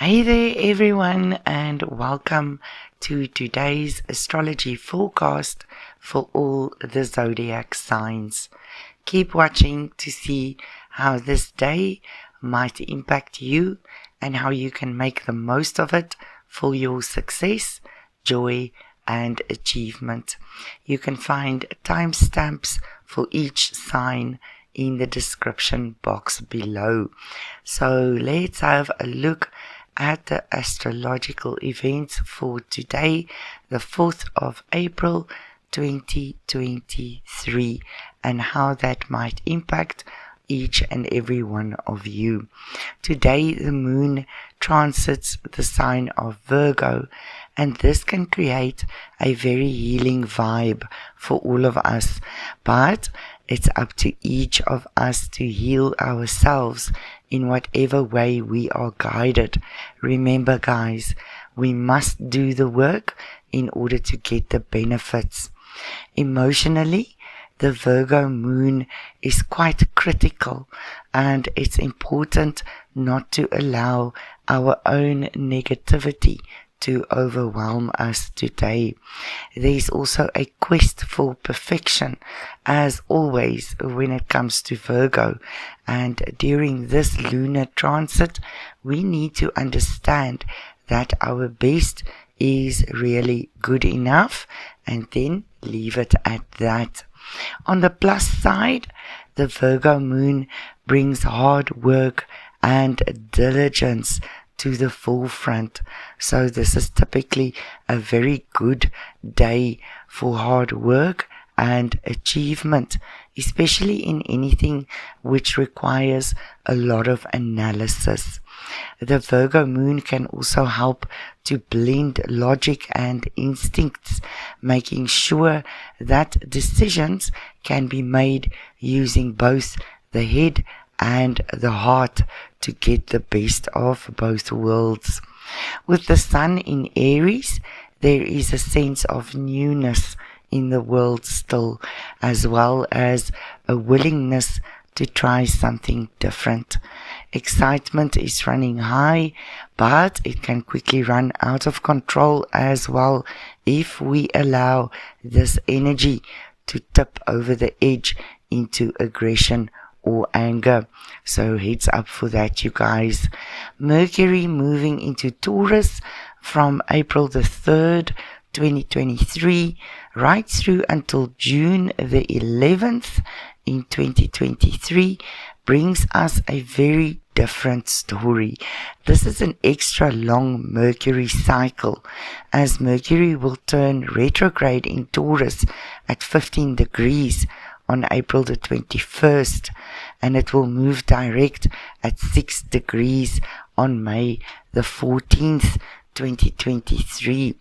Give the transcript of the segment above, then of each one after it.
Hey there everyone, and welcome to today's astrology forecast for all the zodiac signs. Keep watching to see how this day might impact you and how you can make the most of it for your success, joy and achievement. You can find timestamps for each sign in the description box below. So let's have a look at the astrological events for today, the 4th of April 2023, and how that might impact each and every one of you. Today the moon transits the sign of Virgo, and this can create a very healing vibe for all of us, but it's up to each of us to heal ourselves in whatever way we are guided. Remember guys, we must do the work in order to get the benefits. Emotionally, the Virgo moon is quite critical, and it's important not to allow our own negativity to overwhelm us today. There's also a quest for perfection, as always when it comes to Virgo, and during this lunar transit we need to understand that our best is really good enough and then leave it at that. On the plus side, the Virgo moon brings hard work and diligence to the forefront. So this is typically a very good day for hard work and achievement, especially in anything which requires a lot of analysis. The Virgo moon can also help to blend logic and instincts, making sure that decisions can be made using both the head and the heart to get the best of both worlds. With the sun in Aries, there is a sense of newness in the world still, as well as a willingness to try something different. Excitement is running high, but it can quickly run out of control as well if we allow this energy to tip over the edge into aggression or anger. So heads up for that, you guys. Mercury moving into Taurus from April the 3rd, 2023, right through until June the 11th in 2023, brings us a very different story. This is an extra long Mercury cycle, as Mercury will turn retrograde in Taurus at 15 degrees on April the 21st, and it will move direct at 6 degrees on May the 14th, 2023.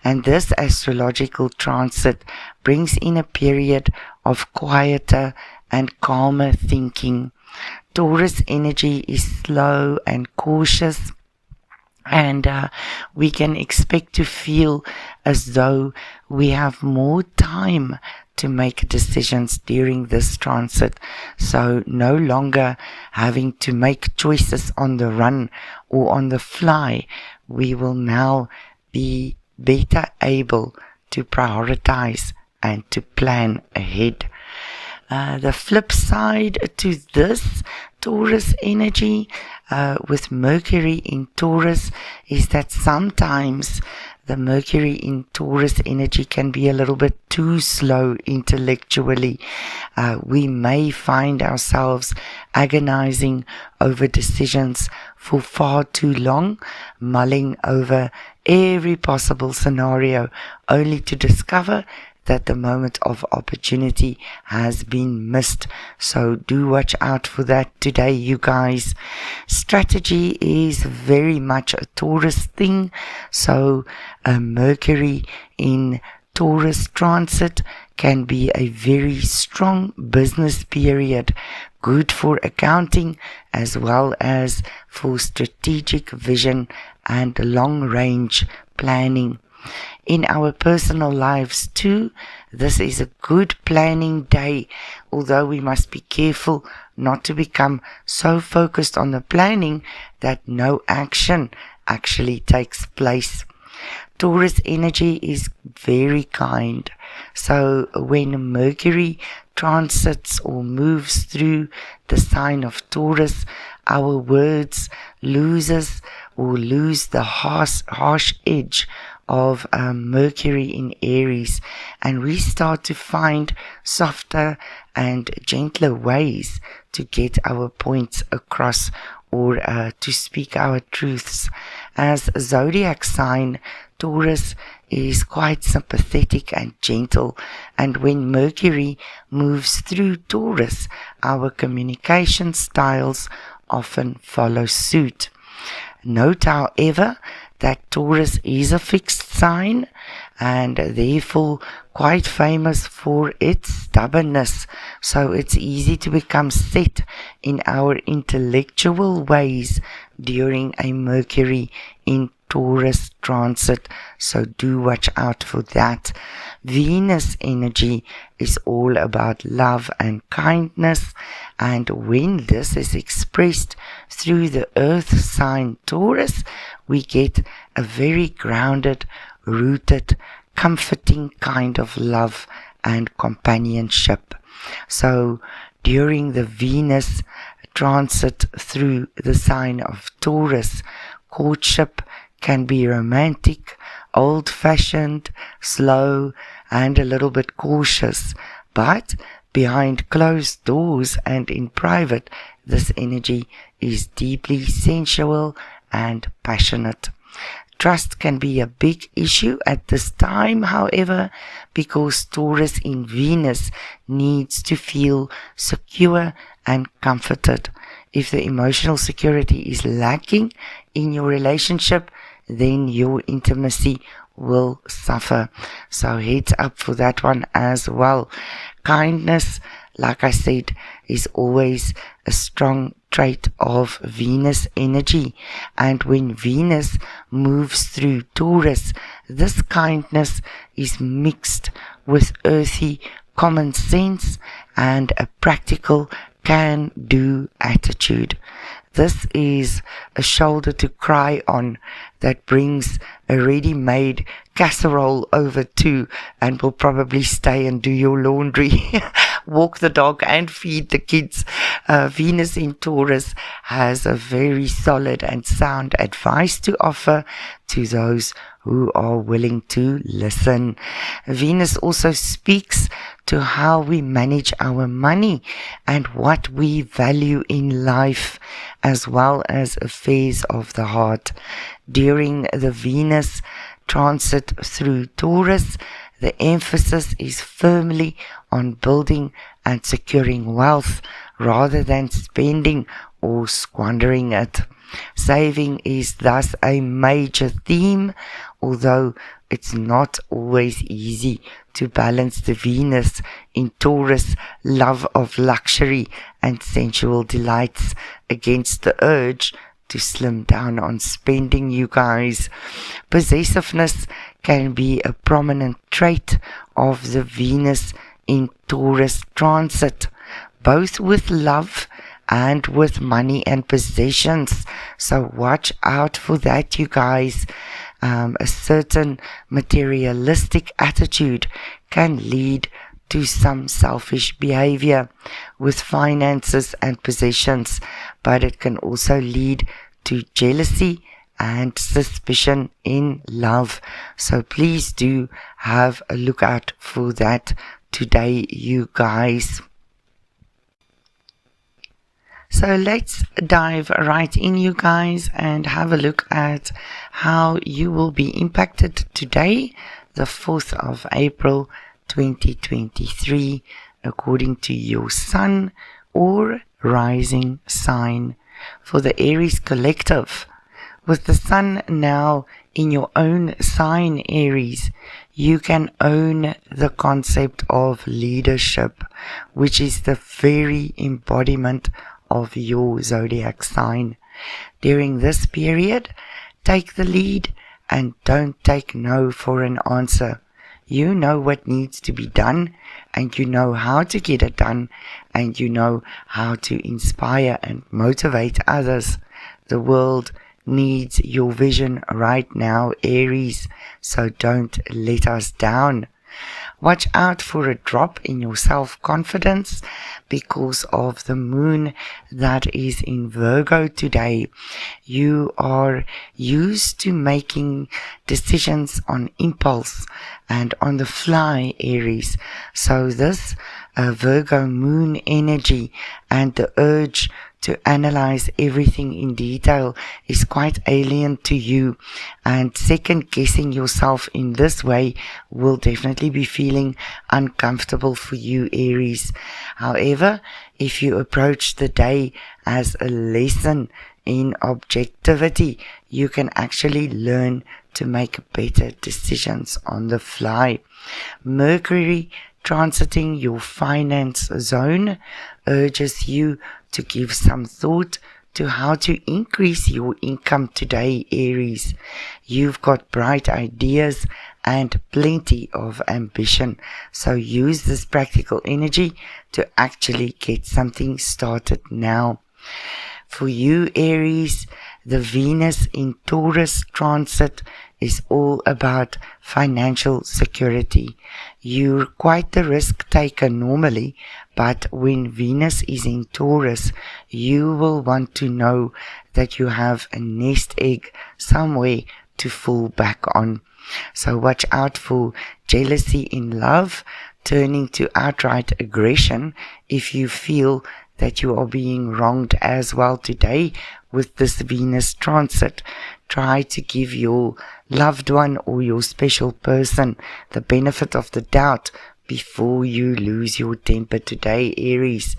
And this astrological transit brings in a period of quieter and calmer thinking. Taurus energy is slow and cautious, and we can expect to feel as though we have more time to make decisions during this transit. So no longer having to make choices on the run or on the fly. We will now be better able to prioritize and to plan ahead. The flip side to this Taurus energy with Mercury in Taurus is that sometimes the Mercury in Taurus energy can be a little bit too slow intellectually. We may find ourselves agonizing over decisions for far too long, mulling over every possible scenario, only to discover that the moment of opportunity has been missed. So do watch out for that today, you guys. Strategy is very much a Taurus thing. So Mercury in Taurus transit can be a very strong business period, good for accounting as well as for strategic vision and long range planning. In our personal lives too, this is a good planning day, although we must be careful not to become so focused on the planning that no action actually takes place. Taurus energy is very kind. So when Mercury transits or moves through the sign of Taurus, our words lose the harsh edge of Mercury in Aries, and we start to find softer and gentler ways to get our points across, or to speak our truths. As a zodiac sign, Taurus is quite sympathetic and gentle, and when Mercury moves through Taurus, our communication styles often follow suit. Note, however, that Taurus is a fixed sign and therefore quite famous for its stubbornness. So it's easy to become set in our intellectual ways during a Mercury in Taurus transit, so do watch out for that. Venus energy is all about love and kindness, and when this is expressed through the earth sign Taurus, we get a very grounded, rooted, comforting kind of love and companionship. So during the Venus transit through the sign of Taurus, courtship can be romantic, old-fashioned, slow, and a little bit cautious. But behind closed doors and in private, this energy is deeply sensual and passionate. Trust can be a big issue at this time, however, because Taurus in Venus needs to feel secure and comforted. If the emotional security is lacking in your relationship, then your intimacy will suffer. So heads up for that one as well. Kindness, like I said, is always a strong trait of Venus energy. And when Venus moves through Taurus, this kindness is mixed with earthy common sense and a practical can-do attitude. This is a shoulder to cry on that brings a ready-made casserole over too, and will probably stay and do your laundry, walk the dog and feed the kids. Venus in Taurus has a very solid and sound advice to offer to those who are willing to listen. Venus also speaks to how we manage our money and what we value in life, as well as affairs of the heart. During the Venus transit through Taurus, the emphasis is firmly on building and securing wealth rather than spending or squandering it. Saving is thus a major theme, although it's not always easy to balance the Venus in Taurus love of luxury and sensual delights against the urge to slim down on spending, you guys. Possessiveness can be a prominent trait of the Venus in Taurus transit, both with love and with money and possessions. So watch out for that, you guys. A certain materialistic attitude can lead to some selfish behavior with finances and possessions, but it can also lead to jealousy and suspicion in love. So please do have a look out for that today, you guys. So let's dive right in, you guys, and have a look at how you will be impacted today, the 4th of April 2023, according to your sun or rising sign. For the Aries collective, with the sun now in your own sign, Aries, you can own the concept of leadership, which is the very embodiment of your zodiac sign. During this period, take the lead and don't take no for an answer. You know what needs to be done, and you know how to get it done, and you know how to inspire and motivate others. The world needs your vision right now, Aries, so don't let us down. Watch out for a drop in your self-confidence because of the moon that is in Virgo today. You are used to making decisions on impulse and on the fly, Aries. So this Virgo moon energy and the urge to analyze everything in detail is quite alien to you, and second guessing yourself in this way will definitely be feeling uncomfortable for you, Aries. However, if you approach the day as a lesson in objectivity, you can actually learn to make better decisions on the fly. Mercury transiting your finance zone urges you to give some thought to how to increase your income today, Aries. You've got bright ideas and plenty of ambition, so use this practical energy to actually get something started now. For you, Aries, the Venus in Taurus transit is all about financial security. You're quite the risk taker normally, but when Venus is in Taurus, you will want to know that you have a nest egg somewhere to fall back on. So watch out for jealousy in love, turning to outright aggression if you feel that you are being wronged as well today with this Venus transit. Try to give your loved one or your special person the benefit of the doubt before you lose your temper today, Aries.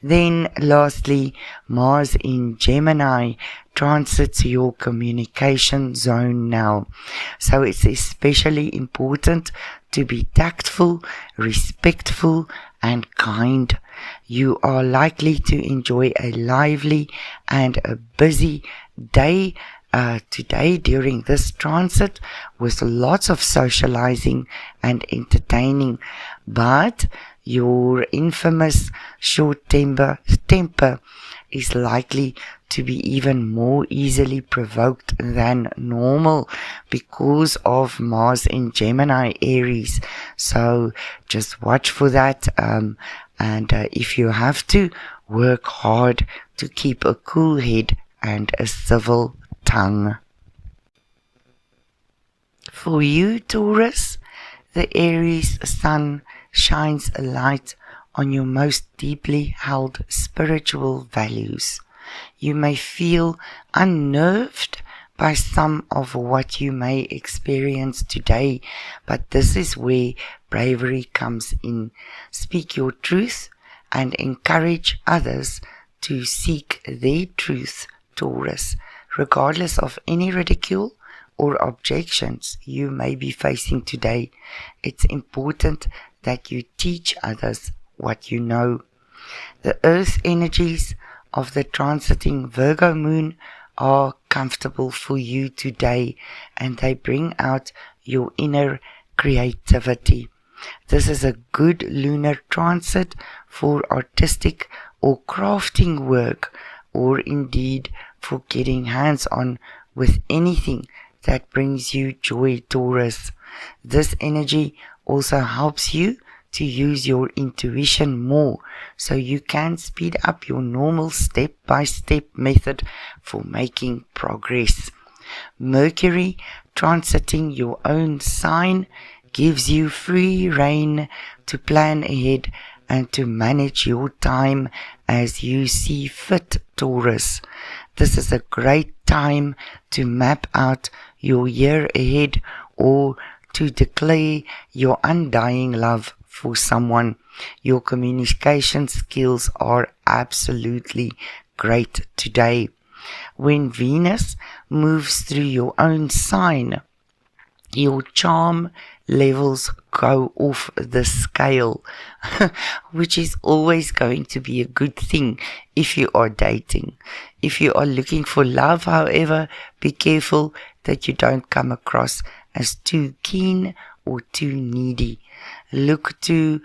Then lastly, Mars in Gemini transits your communication zone now. So it's especially important to be tactful, respectful, and kind. You are likely to enjoy a lively and a busy day today during this transit with lots of socializing and entertaining, but your infamous short temper is likely to be even more easily provoked than normal because of Mars in Gemini, Aries. So just watch for that, and if you have to, work hard to keep a cool head and a civil tongue. For you, Taurus, the Aries sun shines a light on your most deeply held spiritual values. You may feel unnerved by some of what you may experience today, but this is where bravery comes in. Speak your truth and encourage others to seek their truth, Taurus, regardless of any ridicule or objections you may be facing today. It's important that you teach others what you know. The earth energies of the transiting Virgo moon are comfortable for you today, and they bring out your inner creativity. This is a good lunar transit for artistic or crafting work, or indeed for getting hands-on with anything that brings you joy, Taurus. This energy also helps you to use your intuition more, so you can speed up your normal step-by-step method for making progress. Mercury transiting your own sign gives you free rein to plan ahead and to manage your time as you see fit, Taurus. This is a great time to map out your year ahead or to declare your undying love for someone. Your communication skills are absolutely great today. When Venus moves through your own sign, your charm levels go off the scale, which is always going to be a good thing if you are dating. If you are looking for love, however, be careful that you don't come across as too keen or too needy. Look to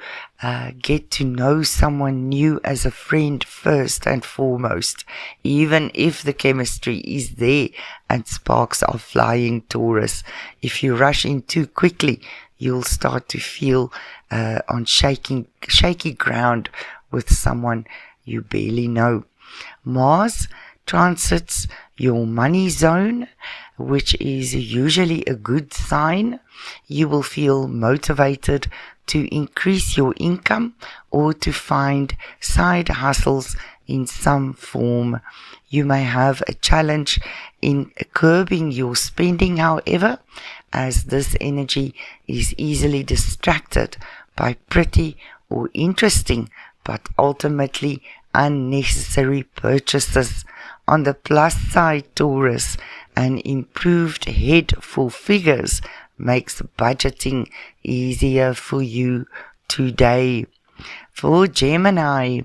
get to know someone new as a friend first and foremost, even if the chemistry is there and sparks are flying, Taurus. If you rush in too quickly, you'll start to feel on shaky ground with someone you barely know. Mars transits your money zone, which is usually a good sign. You will feel motivated to increase your income or to find side hustles in some form. You may have a challenge in curbing your spending, however, as this energy is easily distracted by pretty or interesting but ultimately unnecessary purchases. On the plus side, Taurus, an improved head for figures makes budgeting easier for you today. For Gemini,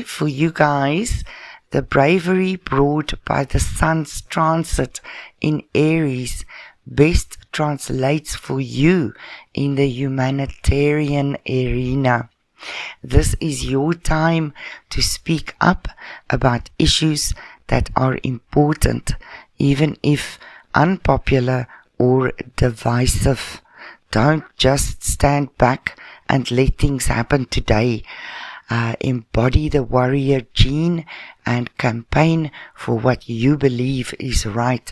for you guys, the bravery brought by the Sun's transit in Aries best translates for you in the humanitarian arena. This is your time to speak up about issues that are important, even if unpopular or divisive. Don't just stand back and let things happen today. Embody the warrior gene and campaign for what you believe is right.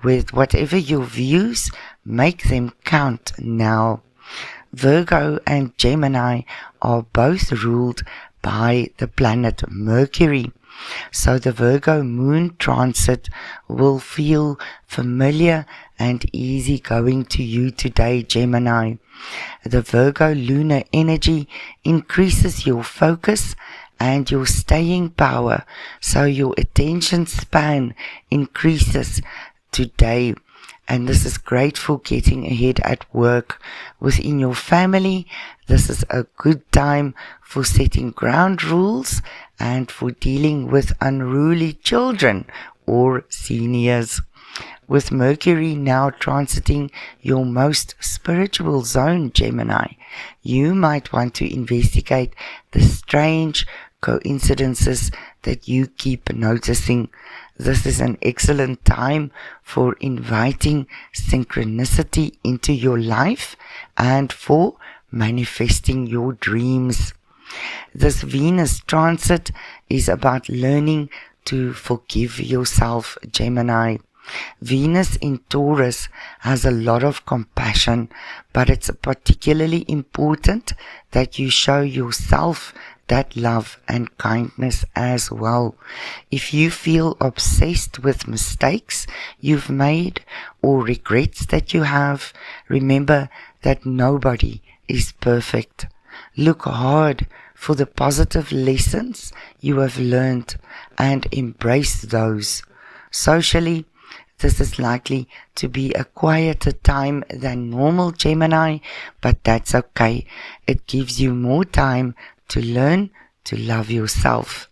With whatever your views, make them count now. Virgo and Gemini are both ruled by the planet Mercury. So the Virgo moon transit will feel familiar and easy going to you today, Gemini. The Virgo lunar energy increases your focus and your staying power, so your attention span increases today. And this is great for getting ahead at work. Within your family, this is a good time for setting ground rules and for dealing with unruly children or seniors. With Mercury now transiting your most spiritual zone, Gemini, you might want to investigate the strange coincidences that you keep noticing. This is an excellent time for inviting synchronicity into your life and for manifesting your dreams. This Venus transit is about learning to forgive yourself, Gemini. Venus in Taurus has a lot of compassion, but it's particularly important that you show yourself that love and kindness as well. If you feel obsessed with mistakes you've made or regrets that you have, remember that nobody is perfect. Look hard for the positive lessons you have learned and embrace those. Socially, this is likely to be a quieter time than normal, Gemini, but that's okay. It gives you more time to learn to love yourself.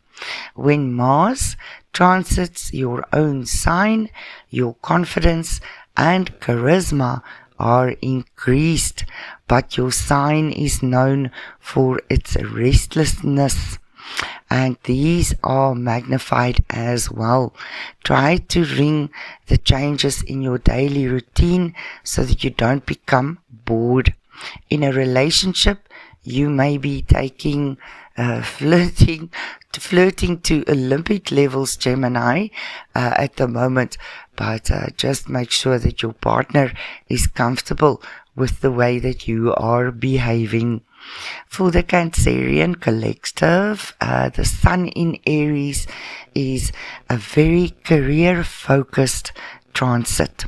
When Mars transits your own sign, your confidence and charisma are increased, but your sign is known for its restlessness, and these are magnified as well. Try to ring the changes in your daily routine so that you don't become bored. In a relationship, you may be taking flirting to Olympic levels, Gemini, at the moment, but just make sure that your partner is comfortable with the way that you are behaving. For the Cancerian collective, the Sun in Aries is a very career-focused transit.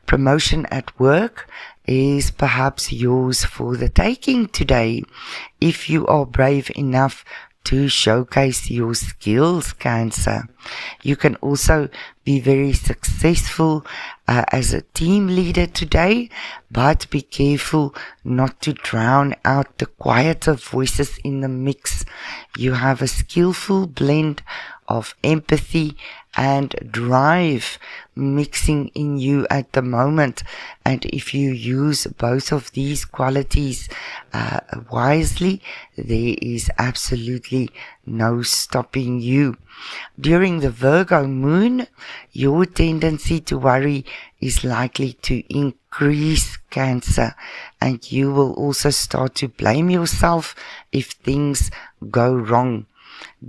Promotion at work is perhaps yours for the taking today, if you are brave enough to showcase your skills, Cancer. You can also be very successful as a team leader today, but be careful not to drown out the quieter voices in the mix. You have a skillful blend of empathy and drive mixing in you at the moment. And if you use both of these qualities wisely, there is absolutely no stopping you. During the Virgo moon, your tendency to worry is likely to increase, Cancer, and you will also start to blame yourself if things go wrong.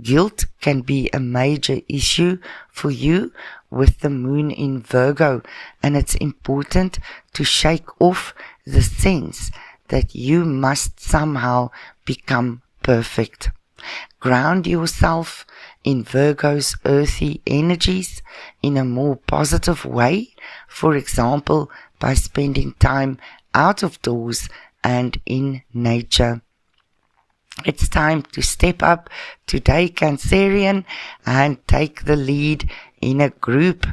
Guilt can be a major issue for you with the moon in Virgo, and it's important to shake off the sense that you must somehow become perfect. Ground yourself in Virgo's earthy energies in a more positive way, for example, by spending time out of doors and in nature. It's time to step up today, Cancerian, and take the lead in a group.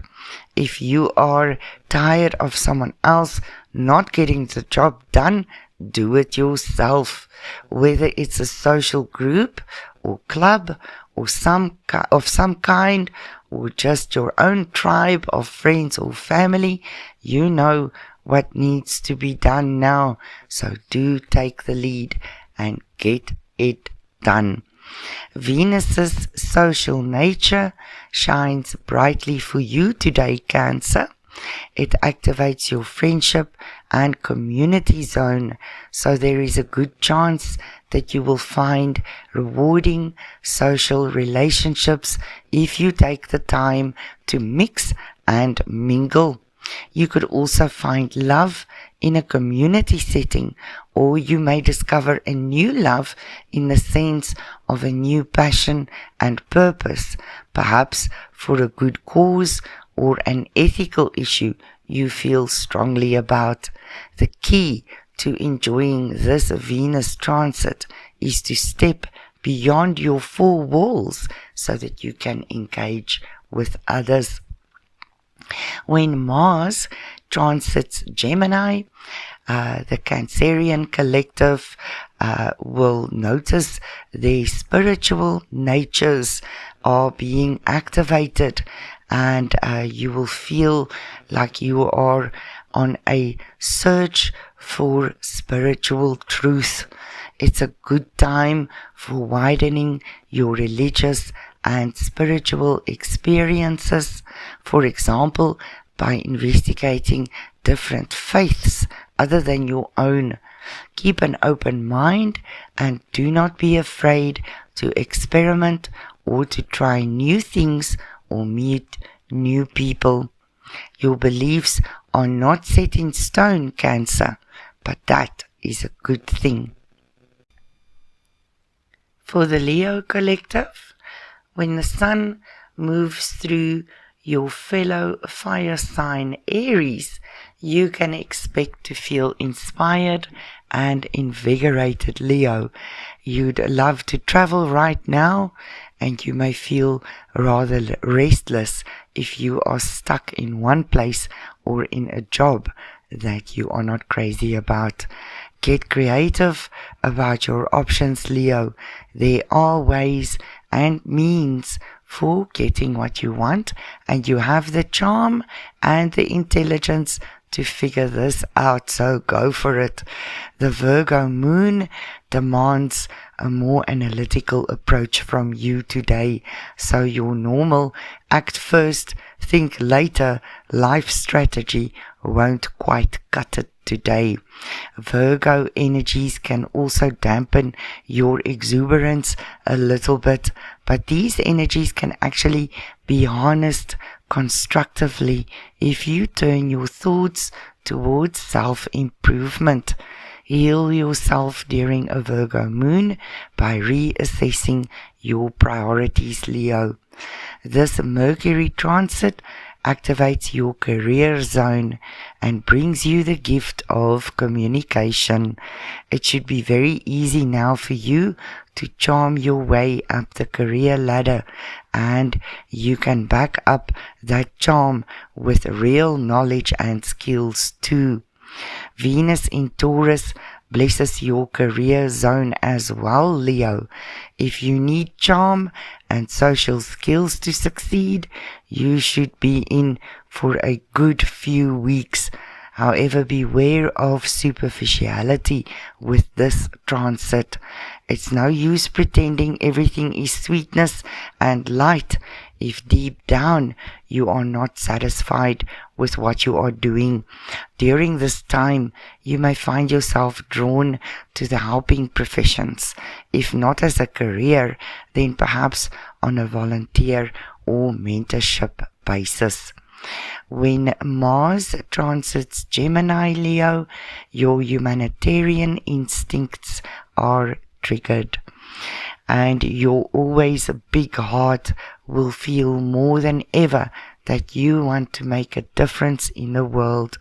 If you are tired of someone else not getting the job done, do it yourself. Whether it's a social group or club or of some kind, or just your own tribe of friends or family, you know what needs to be done now. So do take the lead and get it done. Venus's social nature shines brightly for you today, Cancer. It activates your friendship and community zone, so there is a good chance that you will find rewarding social relationships if you take the time to mix and mingle. You could also find love in a community setting, or you may discover a new love in the sense of a new passion and purpose, perhaps for a good cause or an ethical issue you feel strongly about. The key to enjoying this Venus transit is to step beyond your four walls so that you can engage with others. When Mars transits Gemini, the Cancerian collective will notice their spiritual natures are being activated, and you will feel like you are on a search for spiritual truth. It's a good time for widening your religious and spiritual experiences, for example, by investigating different faiths other than your own. Keep an open mind and do not be afraid to experiment or to try new things or meet new people. Your beliefs are not set in stone, Cancer, but that is a good thing. For the Leo collective, when the sun moves through your fellow fire sign Aries, you can expect to feel inspired and invigorated, Leo. You'd love to travel right now, and you may feel rather restless if you are stuck in one place or in a job that you are not crazy about. Get creative about your options, Leo. There are ways and means for getting what you want, and you have the charm and the intelligence to figure this out, so go for it. The Virgo moon demands a more analytical approach from you today, so your normal act first, think later life strategy won't quite cut it today. Virgo energies can also dampen your exuberance a little bit, but these energies can actually be harnessed constructively if you turn your thoughts towards self-improvement. Heal yourself during a Virgo moon by reassessing your priorities, Leo. This Mercury transit activates your career zone and brings you the gift of communication. It should be very easy now for you to charm your way up the career ladder, and you can back up that charm with real knowledge and skills too. Venus in Taurus blesses your career zone as well, Leo. If you need charm and social skills to succeed, you should be in for a good few weeks. However, beware of superficiality with this transit. It's no use pretending everything is sweetness and light if deep down you are not satisfied with what you are doing. During this time, you may find yourself drawn to the helping professions. If not as a career, then perhaps on a volunteer or mentorship basis. When Mars transits Gemini, Leo, your humanitarian instincts are triggered, and your always big heart will feel more than ever that you want to make a difference in the world.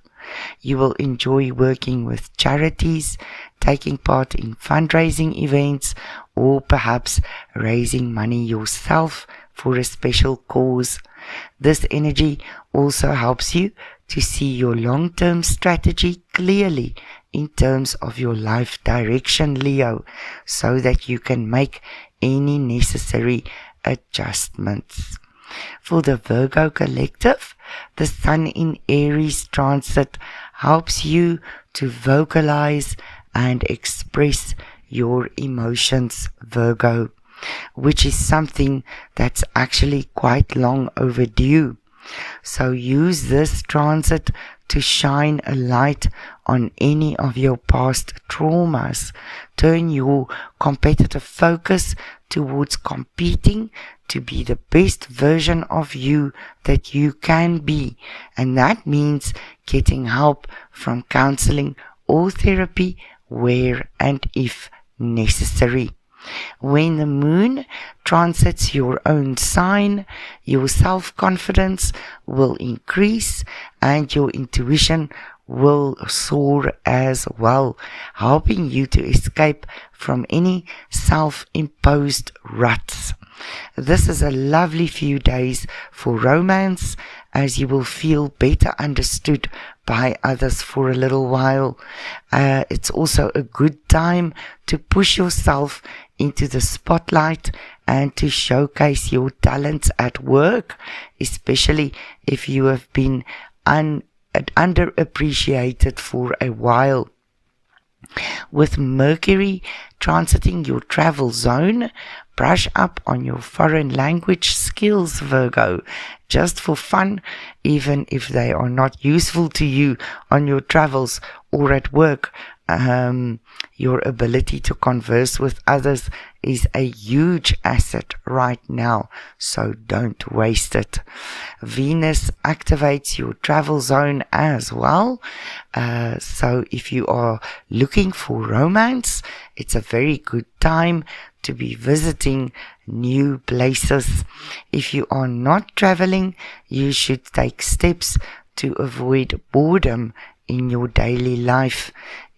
You will enjoy working with charities, taking part in fundraising events, or perhaps raising money yourself for a special cause. This energy also helps you to see your long-term strategy clearly in terms of your life direction, Leo, so that you can make any necessary adjustments. For the Virgo collective, the Sun in Aries transit helps you to vocalize and express your emotions, Virgo, which is something that's actually quite long overdue. So use this transit to shine a light on any of your past traumas. Turn your competitive focus towards competing to be the best version of you that you can be. And that means getting help from counseling or therapy where and if necessary. When the moon transits your own sign, your self-confidence will increase and your intuition will soar as well, helping you to escape from any self-imposed ruts. This is a lovely few days for romance, as you will feel better understood by others for a little while. It's also a good time to push yourself into the spotlight and to showcase your talents at work, especially if you have been underappreciated for a while. With Mercury transiting your travel zone, brush up on your foreign language skills, Virgo, just for fun, even if they are not useful to you on your travels or at work. Your ability to converse with others is a huge asset right now, so don't waste it. Venus activates your travel zone as well, so if you are looking for romance, it's a very good time to be visiting new places. If you are not traveling, you should take steps to avoid boredom in your daily life.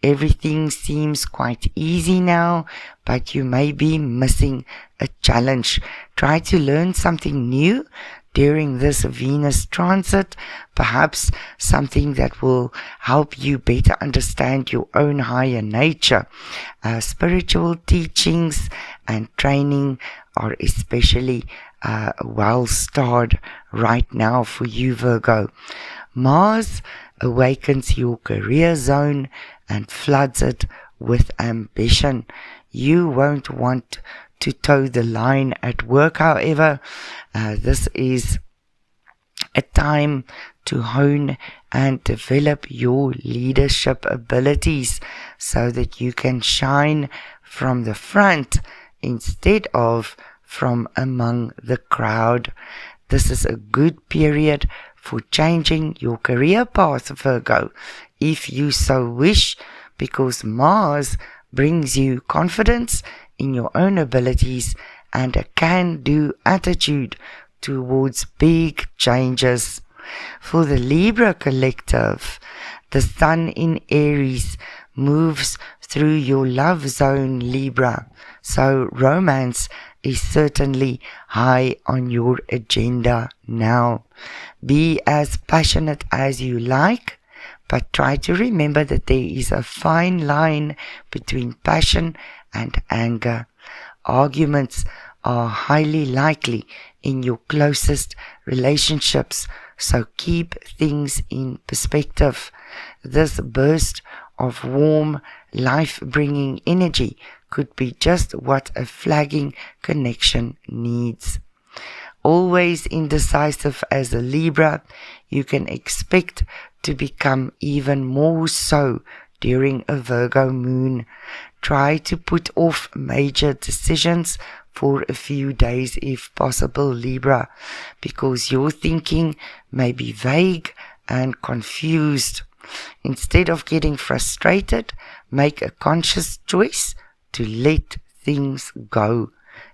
Everything seems quite easy now, but you may be missing a challenge. Try to learn something new during this Venus transit, perhaps something that will help you better understand your own higher nature. Spiritual teachings and training are especially well starred right now for you, Virgo. Mars awakens your career zone and floods it with ambition. You won't want to toe the line at work, however. This is a time to hone and develop your leadership abilities so that you can shine from the front instead of from among the crowd. This is a good period for changing your career path, Virgo, if you so wish, because Mars brings you confidence in your own abilities and a can-do attitude towards big changes. For the Libra collective, the Sun in Aries moves through your love zone, Libra, so romance is certainly high on your agenda now. Be as passionate as you like, but try to remember that there is a fine line between passion and anger. Arguments are highly likely in your closest relationships, so keep things in perspective. This burst of warm, life-bringing energy could be just what a flagging connection needs. Always indecisive as a Libra, you can expect to become even more so during a Virgo moon. Try to put off major decisions for a few days if possible, Libra, because your thinking may be vague and confused. Instead of getting frustrated, make a conscious choice to let things go.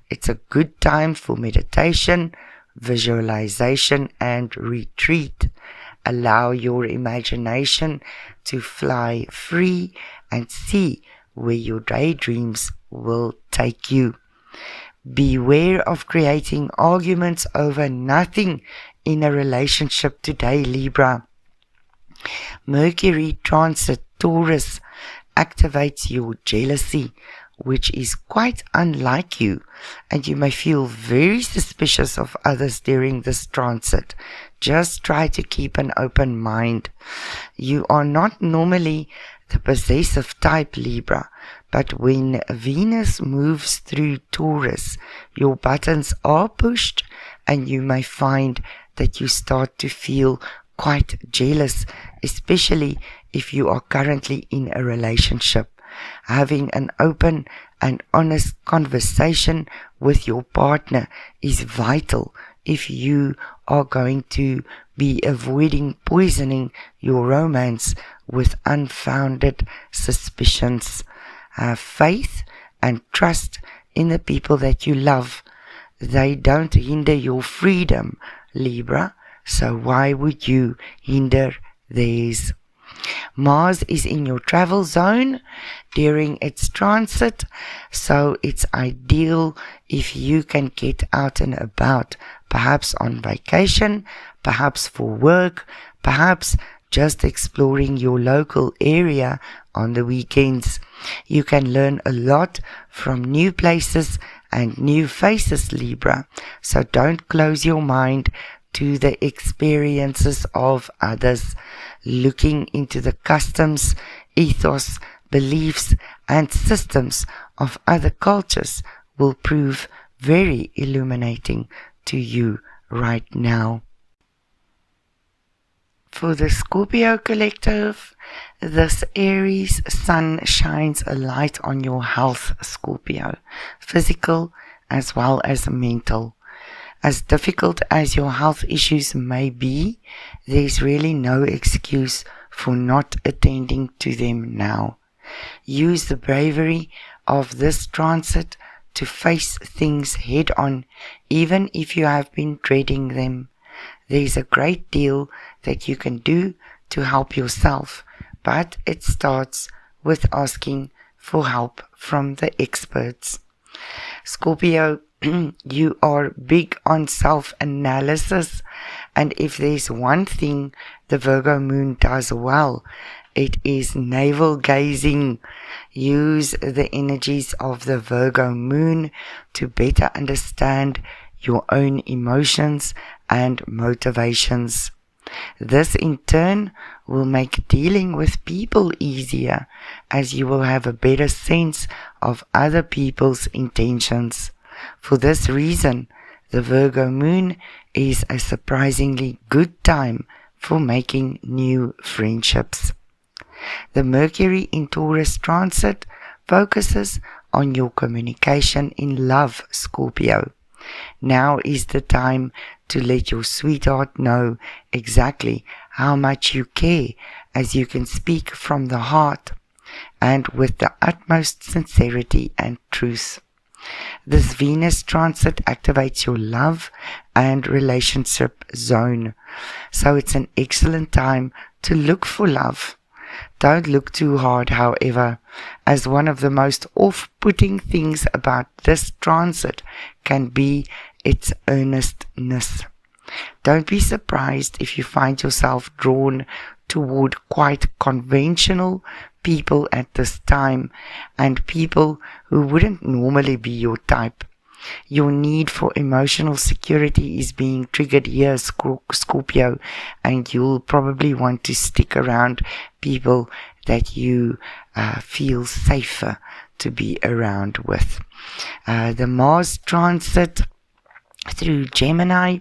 It's a good time for meditation, visualization, and retreat. Allow your imagination to fly free and see where your daydreams will take you. Beware of creating arguments over nothing in a relationship today, Libra. Mercury transit Taurus activates your jealousy, which is quite unlike you, and you may feel very suspicious of others during this transit. Just try to keep an open mind. You are not normally the possessive type, Libra, but when Venus moves through Taurus, your buttons are pushed and you may find that you start to feel quite jealous, especially if you are currently in a relationship. Having an open and honest conversation with your partner is vital if you are going to be avoiding poisoning your romance with unfounded suspicions. Have faith and trust in the people that you love. They don't hinder your freedom, Libra, so why would you hinder theirs? Mars is in your travel zone during its transit, so it's ideal if you can get out and about, perhaps on vacation, perhaps for work, perhaps just exploring your local area on the weekends. You can learn a lot from new places and new faces, Libra, so don't close your mind to the experiences of others. Looking into the customs, ethos, beliefs, and systems of other cultures will prove very illuminating to you right now. For the Scorpio collective, this Aries sun shines a light on your health, Scorpio, physical as well as mental. As difficult as your health issues may be, there's really no excuse for not attending to them now. Use the bravery of this transit to face things head on, even if you have been dreading them. There's a great deal that you can do to help yourself, but it starts with asking for help from the experts. Scorpio, you are big on self-analysis, and if there's one thing the Virgo moon does well, it is navel-gazing. Use the energies of the Virgo moon to better understand your own emotions and motivations. This in turn will make dealing with people easier, as you will have a better sense of other people's intentions. For this reason, the Virgo moon is a surprisingly good time for making new friendships. The Mercury in Taurus transit focuses on your communication in love, Scorpio. Now is the time to let your sweetheart know exactly how much you care, as you can speak from the heart and with the utmost sincerity and truth. This Venus transit activates your love and relationship zone, so it's an excellent time to look for love. Don't look too hard, however, as one of the most off-putting things about this transit can be its earnestness. Don't be surprised if you find yourself drawn toward quite conventional people at this time and people who wouldn't normally be your type. Your need for emotional security is being triggered here, Scorpio, and you'll probably want to stick around people that you feel safer to be around with. The Mars transit through Gemini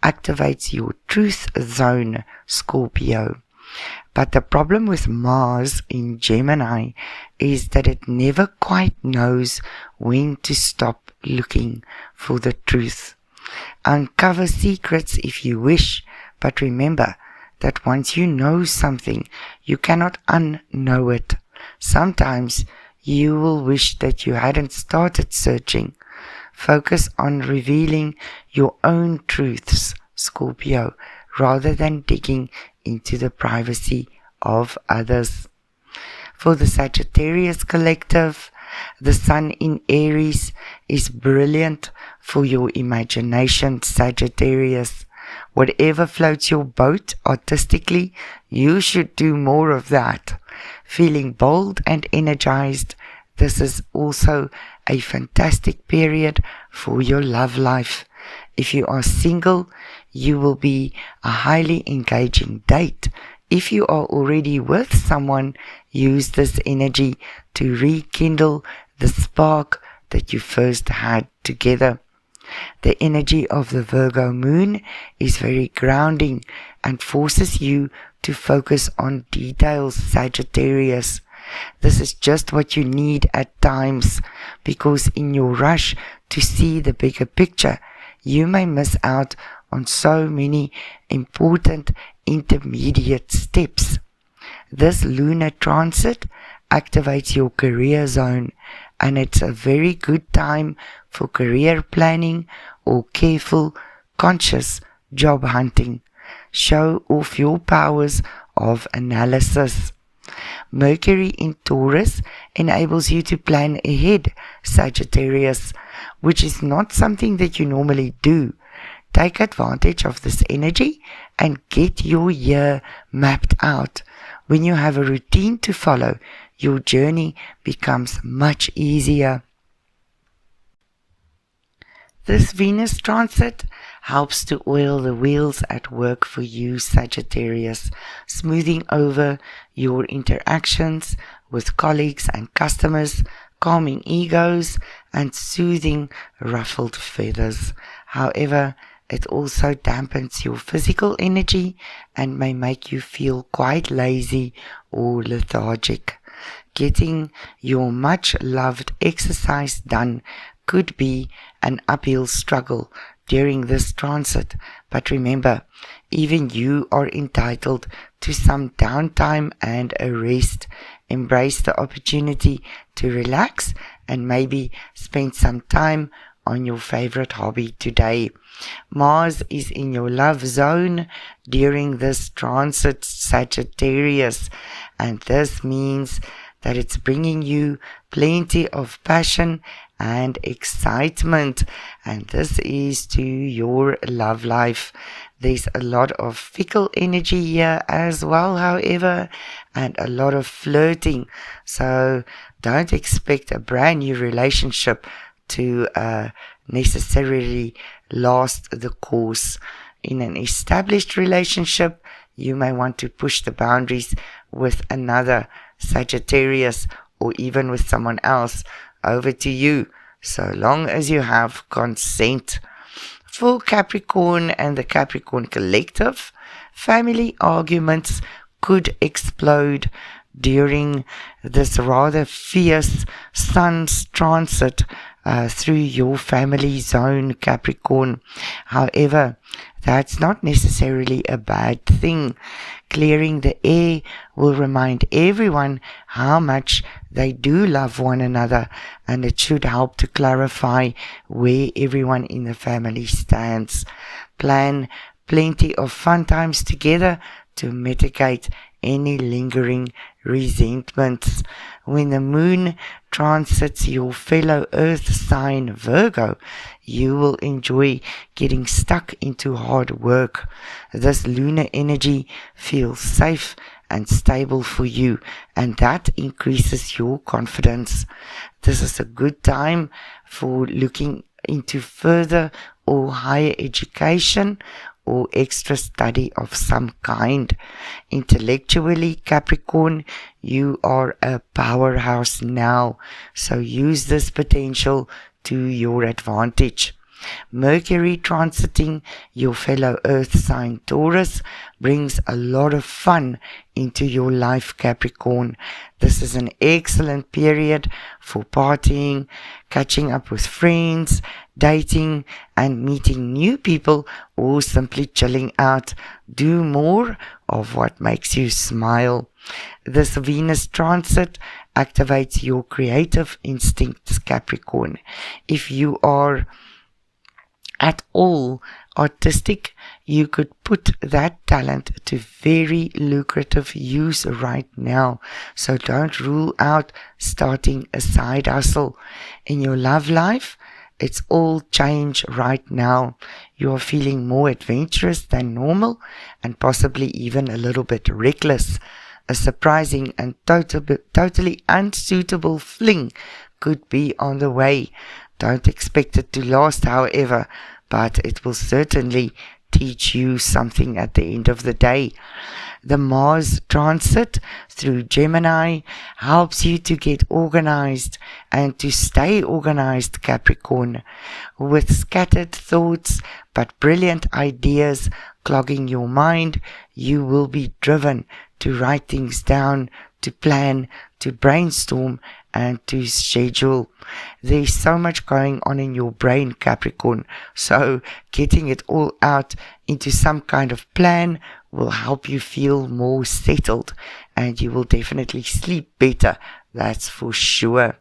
activates your truth zone, Scorpio. But the problem with Mars in Gemini is that it never quite knows when to stop looking for the truth. Uncover secrets if you wish, but remember that once you know something, you cannot unknow it. Sometimes you will wish that you hadn't started searching. Focus on revealing your own truths, Scorpio, rather than digging into the privacy of others. For the Sagittarius collective, the Sun in Aries is brilliant for your imagination, Sagittarius. Whatever floats your boat artistically, you should do more of that. Feeling bold and energized, this is also a fantastic period for your love life. If you are single, you will be a highly engaging date. If you are already with someone, use this energy to rekindle the spark that you first had together. The energy of the Virgo moon is very grounding and forces you to focus on details, Sagittarius. This is just what you need at times, because in your rush to see the bigger picture, you may miss out on so many important intermediate steps. This lunar transit activates your career zone, and it's a very good time for career planning or careful, conscious job hunting. Show off your powers of analysis. Mercury in Taurus enables you to plan ahead, Sagittarius, which is not something that you normally do. Take advantage of this energy and get your year mapped out. When you have a routine to follow, your journey becomes much easier. This Venus transit helps to oil the wheels at work for you, Sagittarius, smoothing over your interactions with colleagues and customers, calming egos, and soothing ruffled feathers. However, it also dampens your physical energy and may make you feel quite lazy or lethargic. Getting your much-loved exercise done could be an uphill struggle during this transit, but remember, even you are entitled to some downtime and a rest. Embrace the opportunity to relax and maybe spend some time on your favorite hobby today. Mars is in your love zone during this transit, Sagittarius, and this means that it's bringing you plenty of passion and excitement, and this is to your love life. There's a lot of fickle energy here as well, however, and a lot of flirting, so don't expect a brand new relationship to necessarily last the course. In an established relationship, you may want to push the boundaries with another Sagittarius or even with someone else. Over to you, so long as you have consent. For Capricorn and the Capricorn collective, family arguments could explode during this rather fierce Sun's transit through your family zone, Capricorn. However, that's not necessarily a bad thing. Clearing the air will remind everyone how much they do love one another, and it should help to clarify where everyone in the family stands. Plan plenty of fun times together to mitigate any lingering resentments. When the moon transits your fellow earth sign Virgo, you will enjoy getting stuck into hard work. This lunar energy feels safe and stable for you, and that increases your confidence. This is a good time for looking into further or higher education or extra study of some kind. Intellectually, Capricorn, you are a powerhouse now, so use this potential to your advantage. Mercury transiting your fellow earth sign Taurus brings a lot of fun into your life, Capricorn. This is an excellent period for partying, catching up with friends, dating and meeting new people, or simply chilling out. Do more of what makes you smile. This Venus transit activates your creative instincts, Capricorn. If you are at all artistic, you could put that talent to very lucrative use right now. So don't rule out starting a side hustle. In your love life, it's all change right now. You are feeling more adventurous than normal and possibly even a little bit reckless. A surprising and totally unsuitable fling could be on the way. Don't expect it to last, however, but it will certainly teach you something at the end of the day. The Mars transit through Gemini helps you to get organized and to stay organized, Capricorn. With scattered thoughts but brilliant ideas clogging your mind, you will be driven to write things down, to plan, to brainstorm, and to schedule. There's so much going on in your brain, Capricorn, so getting it all out into some kind of plan will help you feel more settled, and you will definitely sleep better, that's for sure.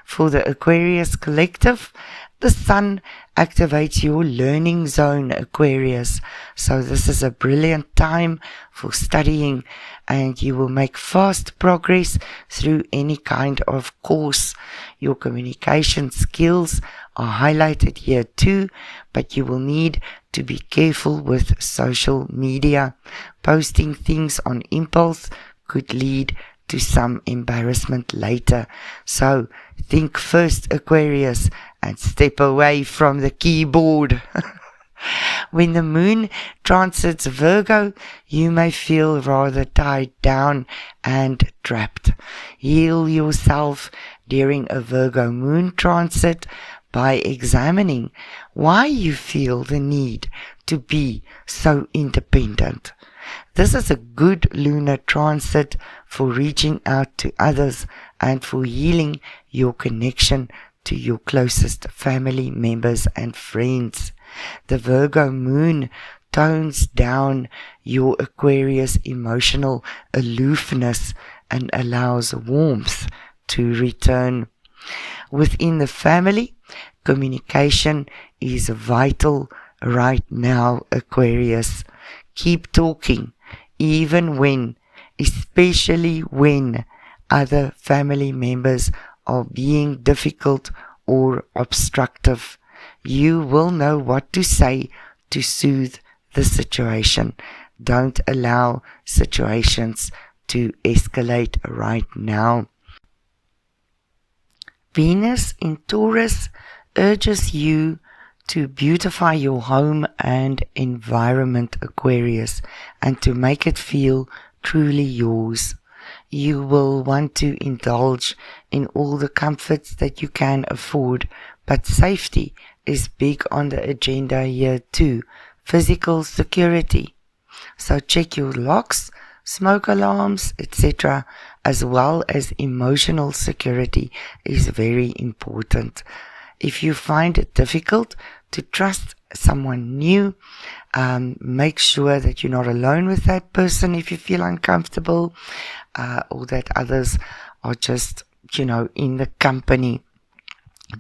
For the Aquarius collective, the sun activates your learning zone, Aquarius. So this is a brilliant time for studying, and you will make fast progress through any kind of course. Your communication skills are highlighted here too, but you will need to be careful with social media. Posting things on impulse could lead to some embarrassment later. So think first, Aquarius, and step away from the keyboard. When the moon transits Virgo, you may feel rather tied down and trapped. Heal yourself during a Virgo moon transit by examining why you feel the need to be so independent. This is a good lunar transit for reaching out to others and for healing your connection to your closest family members and friends. The Virgo moon tones down your Aquarius emotional aloofness and allows warmth to return. Within the family, communication is vital right now, Aquarius. Keep talking, especially when other family members are being difficult or obstructive. You will know what to say to soothe the situation. Don't allow situations to escalate right now. Venus in Taurus urges you to beautify your home and environment, Aquarius, and to make it feel truly yours. You will want to indulge in all the comforts that you can afford, but safety is big on the agenda here too. Physical security. So check your locks, smoke alarms, etc., as well as emotional security is very important. If you find it difficult to trust someone new, make sure that you're not alone with that person if you feel uncomfortable, or that others are just, in the company.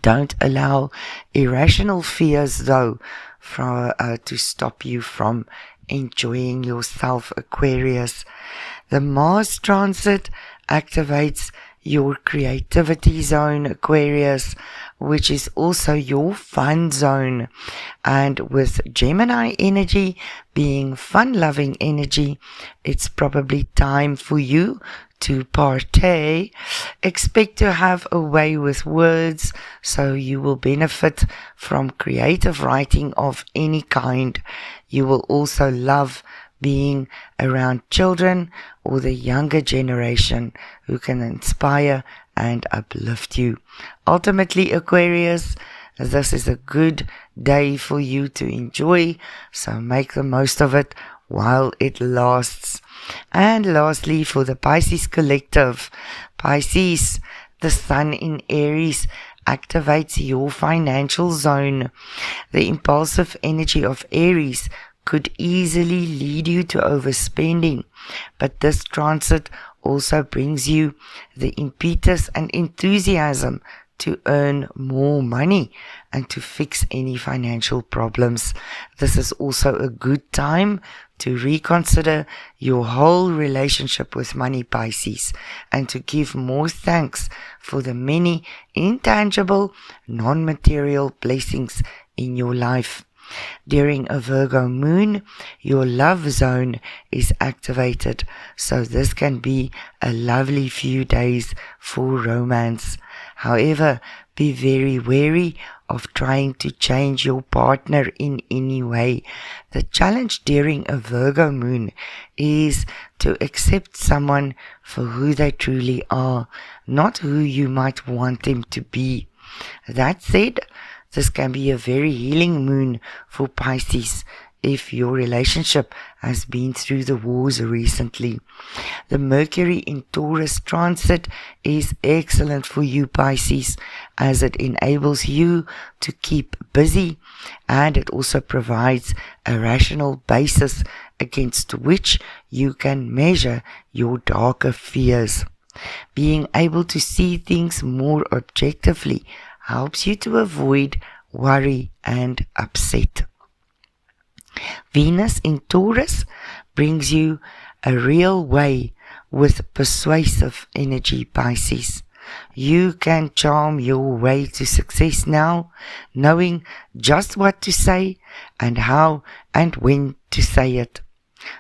Don't allow irrational fears, though, to stop you from enjoying yourself, Aquarius. The Mars transit activates your creativity zone, Aquarius, which is also your fun zone. And with Gemini energy being fun-loving energy, it's probably time for you to partay. Expect to have a way with words, so you will benefit from creative writing of any kind. You will also love being around children or the younger generation who can inspire and uplift you. Ultimately, Aquarius, this is a good day for you to enjoy, so make the most of it while it lasts. And lastly, for the Pisces collective, Pisces, the Sun in Aries activates your financial zone. The impulsive energy of Aries could easily lead you to overspending, but this transit also brings you the impetus and enthusiasm to earn more money and to fix any financial problems. This is also a good time to reconsider your whole relationship with money, Pisces, and to give more thanks for the many intangible, non-material blessings in your life. During a Virgo moon, your love zone is activated, so this can be a lovely few days for romance. However, be very wary of trying to change your partner in any way. The challenge during a Virgo moon is to accept someone for who they truly are, not who you might want them to be. That said, this can be a very healing moon for Pisces if your relationship has been through the wars recently. The Mercury in Taurus transit is excellent for you, Pisces, as it enables you to keep busy, and it also provides a rational basis against which you can measure your darker fears. Being able to see things more objectively helps you to avoid worry and upset. Venus in Taurus brings you a real way with persuasive energy, Pisces. You can charm your way to success now, knowing just what to say and how and when to say it.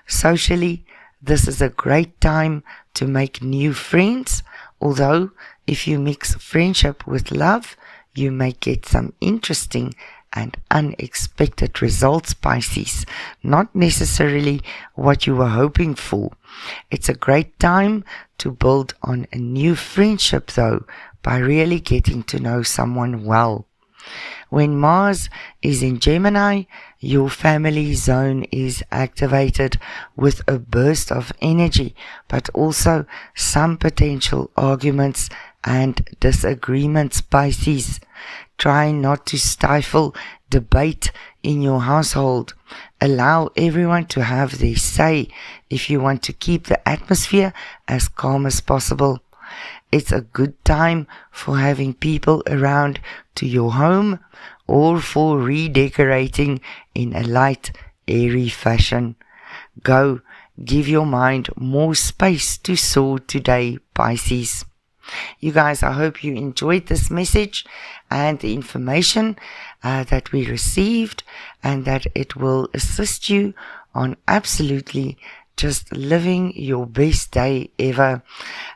Socially, this is a great time to make new friends, although if you mix friendship with love, you may get some interesting and unexpected results, Pisces. Not necessarily what you were hoping for. It's a great time to build on a new friendship, though, by really getting to know someone well. When Mars is in Gemini, your family zone is activated with a burst of energy, but also some potential arguments and disagreements, Pisces. Try not to stifle debate in your household. Allow everyone to have their say if you want to keep the atmosphere as calm as possible. It's a good time for having people around to your home or for redecorating in a light, airy fashion. Go, give your mind more space to soar today, Pisces. You guys, I hope you enjoyed this message and the information that we received, and that it will assist you on absolutely just living your best day ever.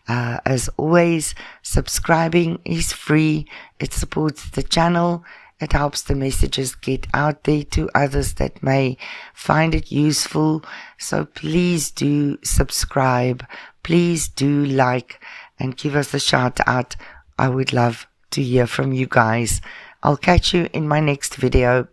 As always, subscribing is free. It supports the channel. It helps the messages get out there to others that may find it useful. So please do subscribe. Please do like and give us a shout out. I would love to hear from you guys. I'll catch you in my next video.